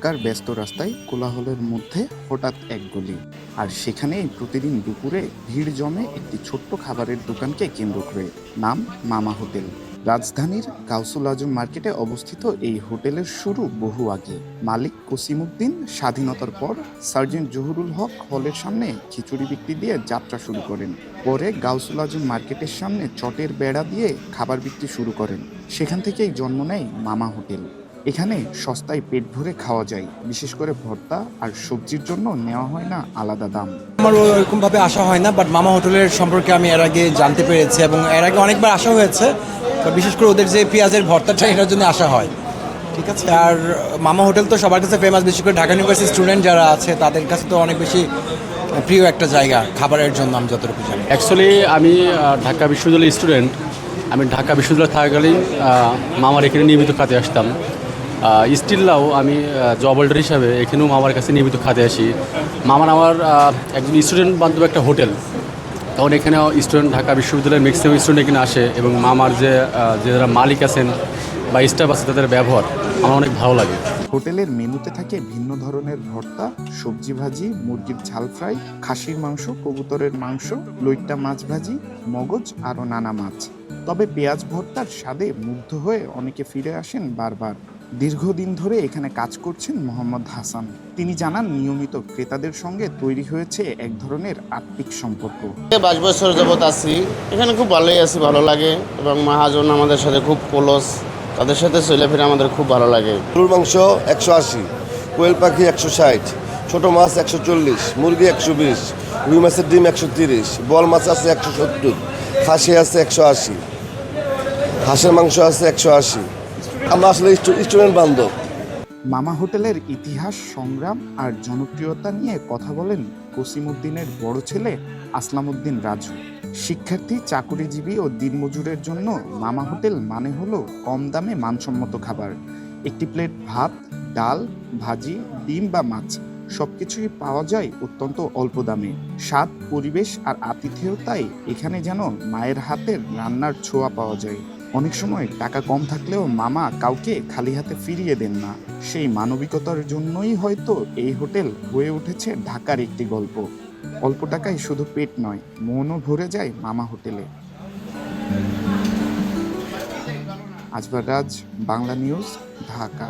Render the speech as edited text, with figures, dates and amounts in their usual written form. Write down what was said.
ঢাকার ব্যস্ত রাস্তায় কোলাহলের মধ্যে হঠাৎ এক গলি, আর সেখানেই প্রতিদিন দুপুরে ভিড় জমে একটি ছোট্ট খাবারের দোকানকে কেন্দ্র করে। নাম মামা হোটেল। রাজধানীর গাউসুল আজম মার্কেটে অবস্থিত এই হোটেলের শুরু বহু আগে। মালিক কসিমউদ্দিন স্বাধীনতার পর সার্জেন্ট জহুরুল হক হলের সামনে খিচুড়ি বিক্রি দিয়ে যাত্রা শুরু করেন। পরে গাউসুল আজম মার্কেটের সামনে চটের বেড়া দিয়ে খাবার বিক্রি শুরু করেন। সেখান থেকেই জন্ম নেয় মামা হোটেল। এখানে সস্তায় পেট ভরে খাওয়া যায়, বিশেষ করে ভর্তা আর সবজির জন্য নেওয়া হয় না আলাদা দাম। আমার ওরকমভাবে আসা হয় না, বাট মামা হোটেলের সম্পর্কে আমি এর আগে জানতে পেরেছি এবং এর আগে অনেকবার আসা হয়েছে। তো বিশেষ করে ওদের যে পেঁয়াজের ভর্তাটা, এটার জন্য আসা হয়। ঠিক আছে। আর মামা হোটেল তো সবার কাছে ফেমাস, বিশেষ করে ঢাকা ইউনিভার্সিটির স্টুডেন্ট যারা আছে তাদের কাছে তো অনেক বেশি প্রিয় একটা জায়গা খাবারের জন্য, আমি যতটুকু জানি। অ্যাকচুয়ালি আমি ঢাকা বিশ্ববিদ্যালয়ের স্টুডেন্ট। আমি ঢাকা বিশ্ববিদ্যালয়ে থাকাকালীন মামার এখানে নিয়মিত খাতে আসতাম। স্টিল নাও আমি জব হোল্ডার হিসাবে এখানেও মামার কাছে নিয়মিত খাতে আসি। মামার আমার একজন স্টুডেন্ট বান্ধব একটা হোটেল, তখন এখানে স্টুডেন্ট ঢাকা বিশ্ববিদ্যালয়ের ম্যাক্সিমাম স্টুডেন্ট এখানে আসে এবং মামার যে যারা মালিক আছেন বা স্টাফ আছে তাদের ব্যবহার আমার অনেক ভালো লাগে। হোটেলের মেনুতে থাকে ভিন্ন ধরনের ভর্তা, সবজি ভাজি, মুরগির ঝাল ফ্রাই, খাসির মাংস, কবুতরের মাংস, লইট্টা মাছ ভাজি, মগজ আরও নানা মাছ। তবে পেঁয়াজ ভর্তার স্বাদে মুগ্ধ হয়ে অনেকে ফিরে আসেন বারবার। দীর্ঘদিন ধরে এখানে কাজ করছেন মোহাম্মদ হাসান। তিনি জানান, নিয়মিত ক্রেতাদের সঙ্গে তৈরি হয়েছে এক ধরনের আত্মিক সম্পর্ক। 5 বছর যাবত আছি এখানে, খুব ভালোই আছি, ভালো লাগে এবং মহাজন আমাদের সাথে খুব ক্লোজ, তাদের সাথে চলে ফিরে আমাদের খুব ভালো লাগে। গরুর মাংস 180, কোয়েল পাখি 160, ছোট মাছ 140, মুরগি 120, রুই মাছের ডিম 130, বল মাছ আছে 170, খাসি আছে 180, হাঁসের মাংস আছে 180। আমরা আসলে স্টুডেন্ট বান্ধব। মামা হোটেলের ইতিহাস, সংগ্রাম আর জনপ্রিয়তা নিয়ে কথা বলেন কসিমউদ্দিনের বড় ছেলে আসলামউদ্দিন রাজু। শিক্ষার্থী, চাকুরিজীবী ও দিনমজুরের জন্য মামা হোটেল মানে হলো কম দামে মানসম্মত খাবার। একটি প্লেট ভাত, ডাল, ভাজি, ডিম বা মাছ সবকিছুই পাওয়া যায় অত্যন্ত অল্প দামে। স্বাদ, পরিবেশ আর আতিথেয়তায় এখানে যেন মায়ের হাতের রান্নার ছোঁয়া পাওয়া যায়। অনেক সময় টাকা কম থাকলেও মামা কাউকে খালি হাতে ফিরিয়ে দেন না। সেই মানবিকতার জন্যই হয়তো এই হোটেল হয়ে উঠেছে ঢাকার একটি গল্প। অল্প টাকায় শুধু পেট নয়, মনও ভরে যায় মামা হোটেলে। আজবার রাজ, বাংলা নিউজ, ঢাকা।